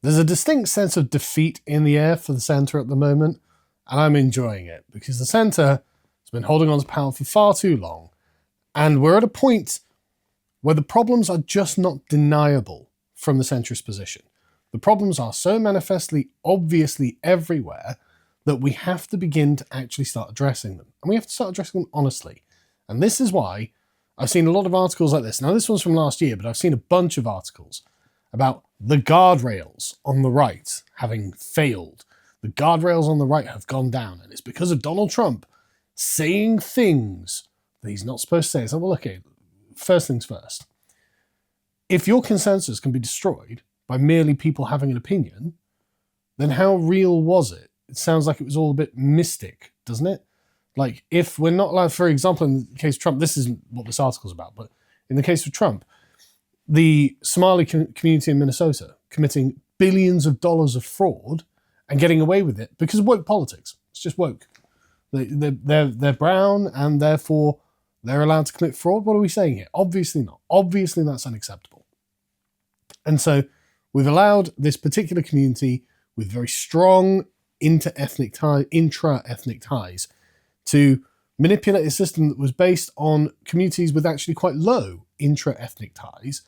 There's a distinct sense of defeat in the air for the centre at the moment, and I'm enjoying it because the centre has been holding on to power for far too long, and we're at a point where the problems are just not deniable from the centrist position. The problems are so manifestly, obviously everywhere that we have to begin to actually start addressing them. And we have to start addressing them honestly. And this is why I've seen a lot of articles like this. Now, this one's from last year, but I've seen a bunch of articles about the guardrails on the right having failed. The guardrails on the right have gone down, and it's because of Donald Trump saying things that he's not supposed to say. So, well, okay, first things first. If your consensus can be destroyed by merely people having an opinion, then how real was it? It sounds like it was all a bit mystic, doesn't it? Like, if we're not allowed, for example, in the case of Trump, this isn't what this article's about, but in the case of Trump, the Somali community in Minnesota committing billions of dollars of fraud and getting away with it because of woke politics. It's just woke. They're brown and therefore they're allowed to commit fraud. What are we saying here? Obviously not. Obviously that's unacceptable. And so we've allowed this particular community with very strong intra-ethnic ties to manipulate a system that was based on communities with actually quite low intra-ethnic ties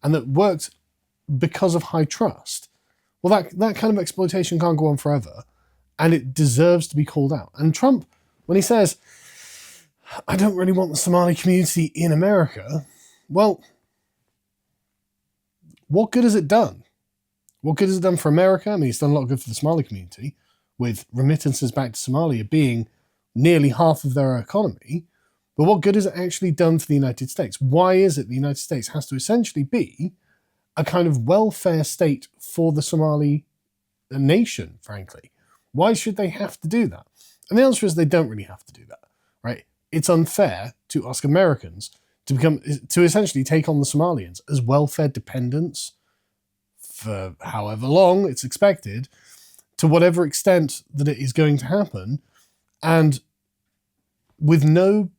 and that worked because of high trust. Well, that kind of exploitation can't go on forever, and it deserves to be called out. And Trump, when he says, I don't really want the Somali community in America, well, what good has it done? What good has it done for America? I mean, it's done a lot of good for the Somali community, with remittances back to Somalia being nearly half of their economy. But what good has it actually done for the United States? Why is it the United States has to essentially be a kind of welfare state for the Somali nation, frankly? Why should they have to do that? And the answer is they don't really have to do that, right? It's unfair to ask Americans to essentially take on the Somalians as welfare dependents for however long it's expected, to whatever extent that it is going to happen, and with no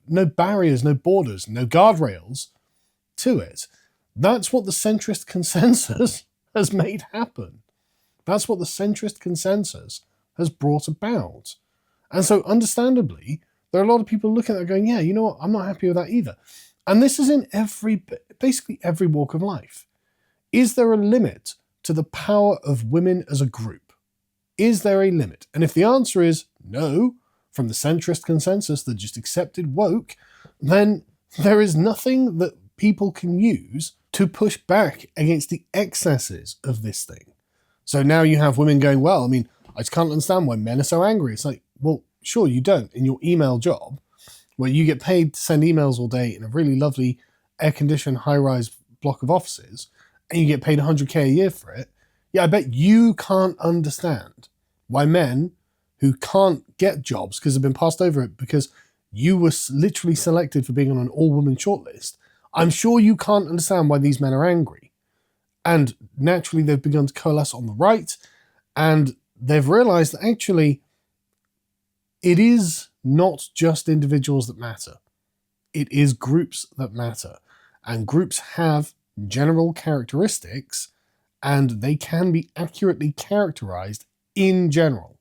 barriers, no borders, no guardrails to it. That's what the centrist consensus has made happen. That's what the centrist consensus has brought about. And so understandably, there are a lot of people looking at it going, yeah, you know what, I'm not happy with that either. And this is in basically every walk of life. Is there a limit to the power of women as a group? Is there a limit? And if the answer is no, from the centrist consensus that just accepted woke, then there is nothing that people can use to push back against the excesses of this thing. So now you have women going, well, I mean, I just can't understand why men are so angry. It's like, well, sure, you don't in your email job, where you get paid to send emails all day in a really lovely air-conditioned high-rise block of offices, and you get paid 100k a year for it. Yeah, I bet you can't understand why men who can't get jobs because they've been passed over it because you were literally selected for being on an all-woman shortlist, I'm sure you can't understand why these men are angry. And naturally, they've begun to coalesce on the right, and they've realized that actually it is not just individuals that matter. It is groups that matter. And groups have general characteristics, and they can be accurately characterized in general.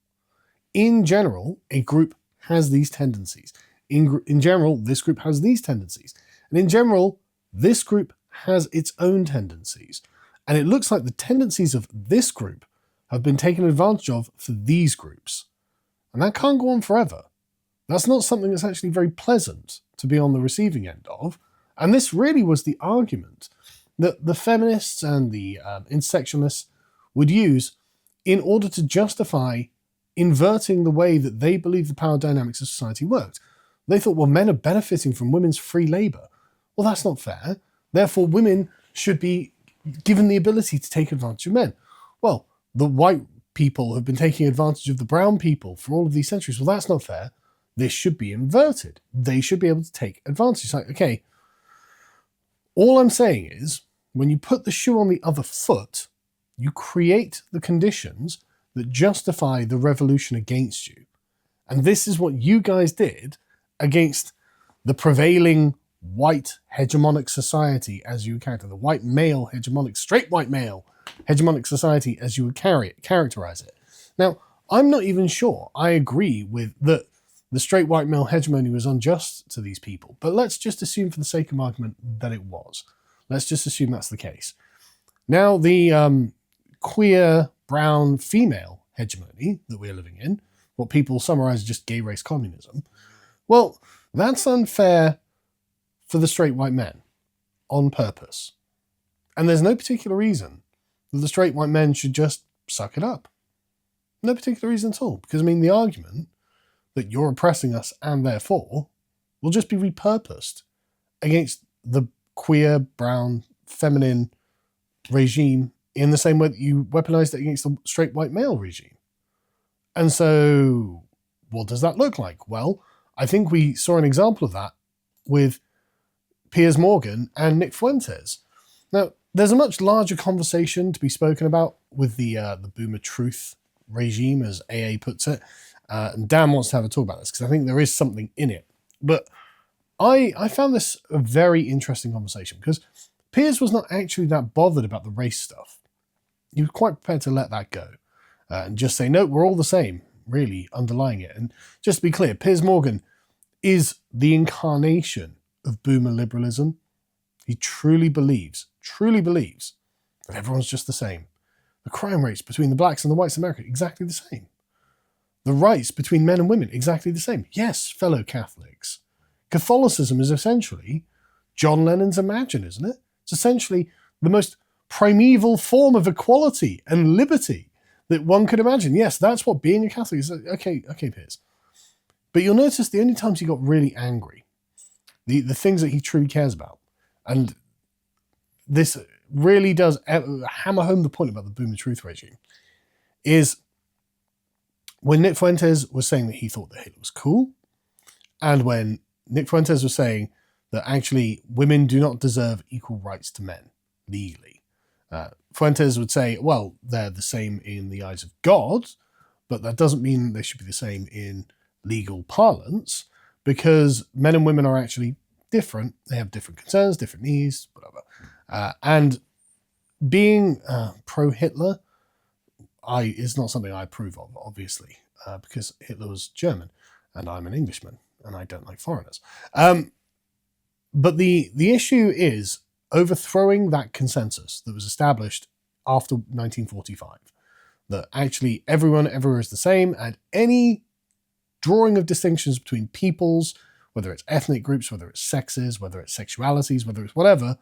In general, a group has these tendencies. In general, this group has these tendencies. And in general, this group has its own tendencies. And it looks like the tendencies of this group have been taken advantage of for these groups. And that can't go on forever. That's not something that's actually very pleasant to be on the receiving end of. And this really was the argument that the feminists and the intersectionalists would use in order to justify inverting the way that they believe the power dynamics of society worked. They thought, well, men are benefiting from women's free labour. Well, that's not fair. Therefore, women should be given the ability to take advantage of men. Well, the white people have been taking advantage of the brown people for all of these centuries. Well, that's not fair. This should be inverted. They should be able to take advantage. It's like, okay, all I'm saying is, when you put the shoe on the other foot, you create the conditions that justify the revolution against you. And this is what you guys did against the prevailing white hegemonic society, as you encounter, the white male hegemonic, straight white male hegemonic society as you would characterize it. Now, I'm not even sure I agree with that the straight white male hegemony was unjust to these people, but let's just assume for the sake of argument that it was. Let's just assume that's the case. Now, the queer, brown, female hegemony that we're living in, what people summarize as just gay race communism, well, that's unfair for the straight white men on purpose. And there's no particular reason that the straight white men should just suck it up. No particular reason at all. Because, I mean, the argument that you're oppressing us and therefore will just be repurposed against the queer, brown, feminine regime in the same way that you weaponized it against the straight white male regime. And so what does that look like? Well, I think we saw an example of that with Piers Morgan and Nick Fuentes. Now, there's a much larger conversation to be spoken about with the boomer truth regime, as AA puts it. And Dan wants to have a talk about this because I think there is something in it. But I found this a very interesting conversation because Piers was not actually that bothered about the race stuff. He was quite prepared to let that go and just say, no, we're all the same, really, underlying it. And just to be clear, Piers Morgan is the incarnation of boomer liberalism. He truly believes that everyone's just the same. The crime rates between the blacks and the whites in America, exactly the same. The rights between men and women, exactly the same. Yes, fellow Catholics. Catholicism is essentially John Lennon's Imagine, isn't it? It's essentially the most primeval form of equality and liberty that one could imagine. Yes, that's what being a Catholic is. Okay, Piers. But you'll notice the only times he got really angry, the things that he truly cares about, and this really does hammer home the point about the boomer truth regime, is when Nick Fuentes was saying that he thought that Hitler was cool, and when Nick Fuentes was saying that actually women do not deserve equal rights to men legally. Fuentes would say, well, they're the same in the eyes of God, but that doesn't mean they should be the same in legal parlance, because men and women are actually different. They have different concerns, different needs, whatever. And being pro-Hitler is not something I approve of, obviously, because Hitler was German, and I'm an Englishman, and I don't like foreigners. But the issue is overthrowing that consensus that was established after 1945, that actually everyone everywhere is the same, and any drawing of distinctions between peoples, whether it's ethnic groups, whether it's sexes, whether it's sexualities, whether it's whatever,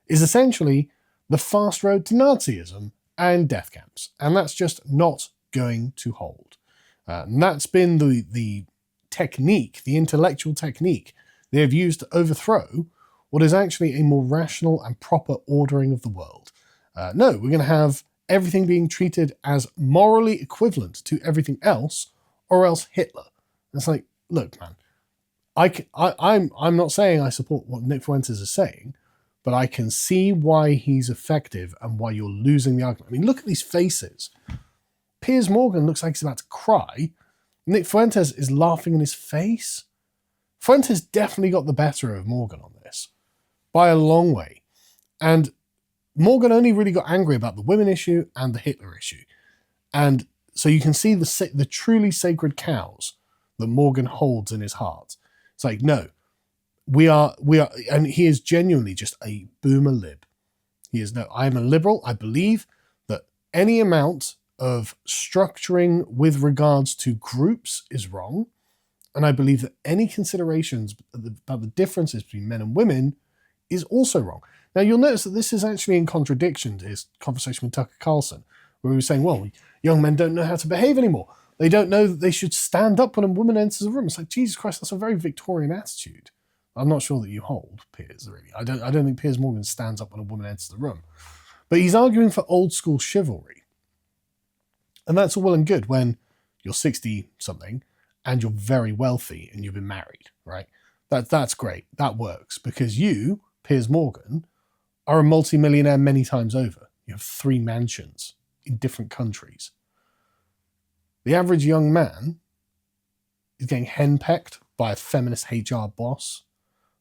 is essentially the fast road to Nazism and death camps. And that's just not going to hold. And that's been the technique, the intellectual technique they have used to overthrow what is actually a more rational and proper ordering of the world. No, we're going to have everything being treated as morally equivalent to everything else, or else Hitler. And it's like, look, man, I'm not saying I support what Nick Fuentes is saying, but I can see why he's effective and why you're losing the argument. I mean, look at these faces. Piers Morgan looks like he's about to cry. Nick Fuentes is laughing in his face. Fuentes definitely got the better of Morgan on this, by a long way. And Morgan only really got angry about the women issue and the Hitler issue. And so you can see the truly sacred cows that Morgan holds in his heart. It's like, no, we are, and he is genuinely just a boomer lib. He is, no, I am a liberal. I believe that any amount of structuring with regards to groups is wrong. And I believe that any considerations about the differences between men and women is also wrong. Now, you'll notice that this is actually in contradiction to his conversation with Tucker Carlson, where he was saying, well, young men don't know how to behave anymore. They don't know that they should stand up when a woman enters a room. It's like, Jesus Christ, that's a very Victorian attitude. I'm not sure that you hold, Piers, really. I don't think Piers Morgan stands up when a woman enters the room. But he's arguing for old school chivalry. And that's all well and good when you're 60-something and you're very wealthy and you've been married, right? That's great. That works because you, Piers Morgan, are a multimillionaire many times over. You have 3 mansions in different countries. The average young man is getting henpecked by a feminist HR boss,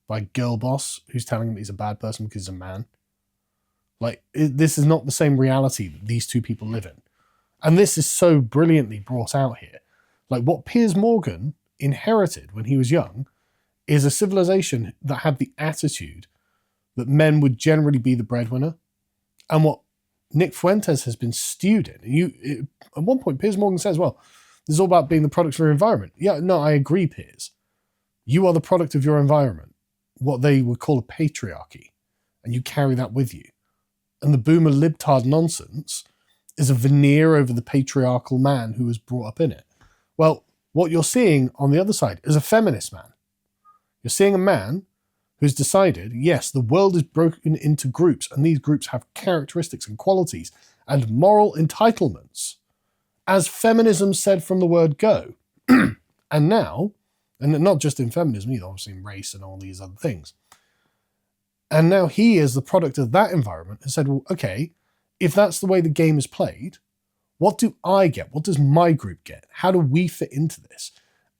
by a girl boss who's telling him he's a bad person because he's a man. Like, this is not the same reality that these two people live in. And this is so brilliantly brought out here. Like, what Piers Morgan inherited when he was young is a civilization that had the attitude that men would generally be the breadwinner. And what Nick Fuentes has been stewed in, and at one point, Piers Morgan says, well, this is all about being the product of your environment. Yeah, no, I agree, Piers. You are the product of your environment, what they would call a patriarchy, and you carry that with you. And the boomer libtard nonsense is a veneer over the patriarchal man who was brought up in it. Well, what you're seeing on the other side is a feminist man. You're seeing a man who's decided, yes, the world is broken into groups, and these groups have characteristics and qualities and moral entitlements, as feminism said from the word go. And now, and not just in feminism either, obviously in race and all these other things. And now he, as the product of that environment, has said, well, okay, if that's the way the game is played, what do I get? What does my group get? How do we fit into this?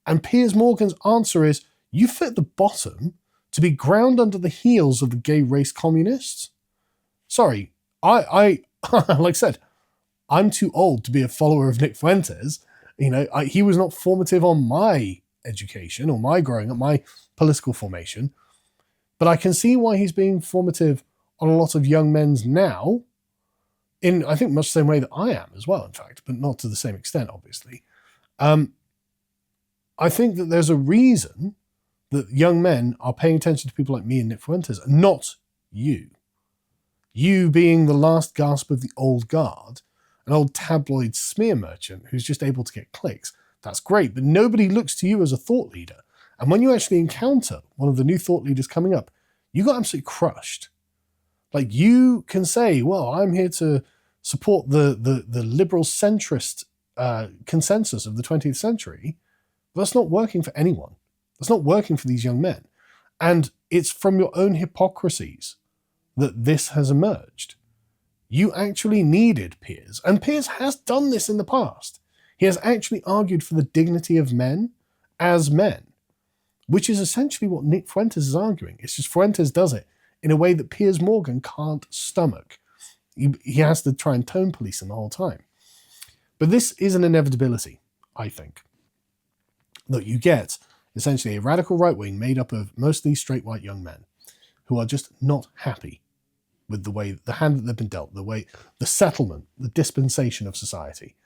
And Piers Morgan's answer is, you fit the bottom to be ground under the heels of the gay race communists? Sorry, I like I said, I'm too old to be a follower of Nick Fuentes. He was not formative on my education or my growing up, my political formation. But I can see why he's being formative on a lot of young men's now, in, I think, much the same way that I am as well, in fact, but not to the same extent, obviously. I think that there's a reason that young men are paying attention to people like me and Nick Fuentes, and not you. You being the last gasp of the old guard, an old tabloid smear merchant who's just able to get clicks. That's great, but nobody looks to you as a thought leader. And when you actually encounter one of the new thought leaders coming up, you got absolutely crushed. Like, you can say, well, I'm here to support the liberal centrist consensus of the 20th century. But that's not working for anyone. That's not working for these young men. And it's from your own hypocrisies that this has emerged. You actually needed Piers. And Piers has done this in the past. He has actually argued for the dignity of men as men, which is essentially what Nick Fuentes is arguing. It's just Fuentes does it in a way that Piers Morgan can't stomach. He has to try and tone police him the whole time. But this is an inevitability, I think, that you get essentially a radical right wing made up of mostly straight white young men who are just not happy with the way, the hand that they've been dealt, the way, the settlement, the dispensation of society.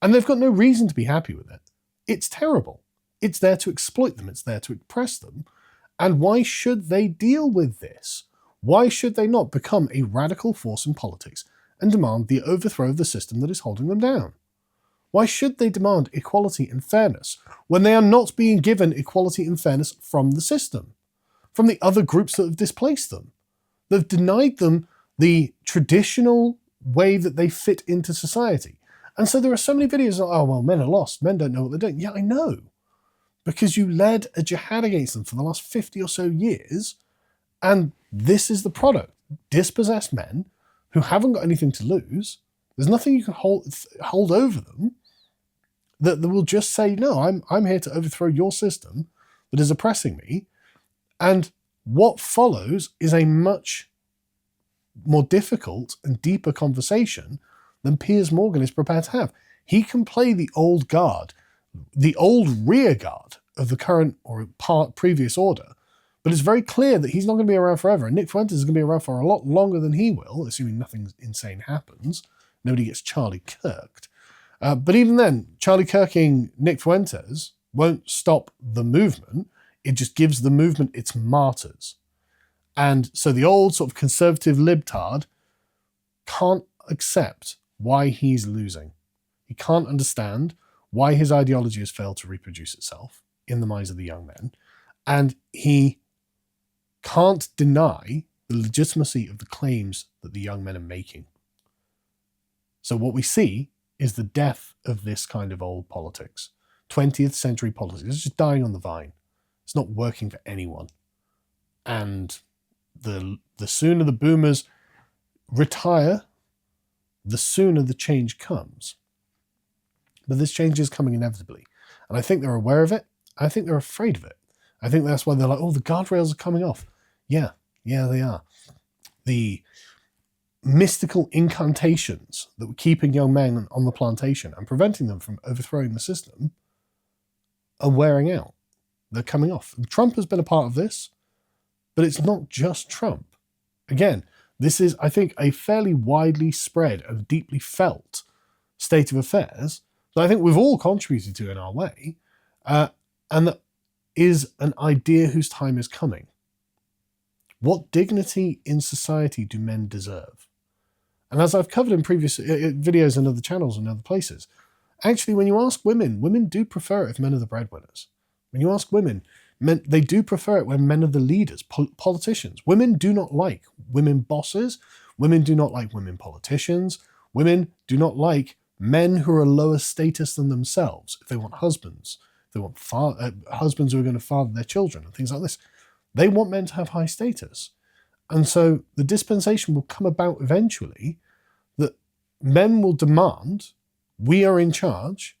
And they've got no reason to be happy with it. It's terrible. It's there to exploit them. It's there to oppress them. And why should they deal with this? Why should they not become a radical force in politics and demand the overthrow of the system that is holding them down? Why should they demand equality and fairness when they are not being given equality and fairness from the system, from the other groups that have displaced them? They've denied them the traditional way that they fit into society. And so there are so many videos of, oh, well, men are lost. Men don't know what they're doing. Yeah, I know. Because you led a jihad against them for the last 50 or so years. And this is the product. Dispossessed men who haven't got anything to lose. There's nothing you can hold over them that will just say, no, I'm here to overthrow your system that is oppressing me. And what follows is a much more difficult and deeper conversation than Piers Morgan is prepared to have. He can play the old guard, the old rear guard of the current or previous order, but it's very clear that he's not going to be around forever. And Nick Fuentes is going to be around for a lot longer than he will, assuming nothing insane happens. Nobody gets Charlie Kirked. But even then, Charlie Kirking Nick Fuentes won't stop the movement. It just gives the movement its martyrs. And so the old sort of conservative libtard can't accept why he's losing. He can't understand why his ideology has failed to reproduce itself in the minds of the young men. And he can't deny the legitimacy of the claims that the young men are making. So what we see is the death of this kind of old politics. 20th century politics. It's just dying on the vine. It's not working for anyone. And the sooner the boomers retire, the sooner the change comes. But this change is coming inevitably. And I think they're aware of it. I think they're afraid of it. I think that's why they're like, oh, the guardrails are coming off. Yeah, they are. The mystical incantations that were keeping young men on the plantation and preventing them from overthrowing the system are wearing out. They're coming off. Trump has been a part of this, but it's not just Trump. Again, this is, I think, a fairly widely spread and deeply felt state of affairs that I think we've all contributed to in our way, and that is an idea whose time is coming. What dignity in society do men deserve? And as I've covered in previous videos and other channels and other places, actually, when you ask women, women do prefer it if men are the breadwinners. When you ask women, they do prefer it when men are the leaders, politicians. Women do not like women bosses. Women do not like women politicians. Women do not like men who are lower status than themselves. If they want husbands, if they want husbands who are going to father their children and things like this, they want men to have high status. And so the dispensation will come about eventually that men will demand, we are in charge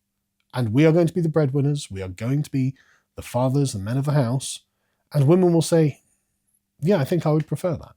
and we are going to be the breadwinners. We are going to be the fathers and men of the house. And women will say, yeah, I think I would prefer that.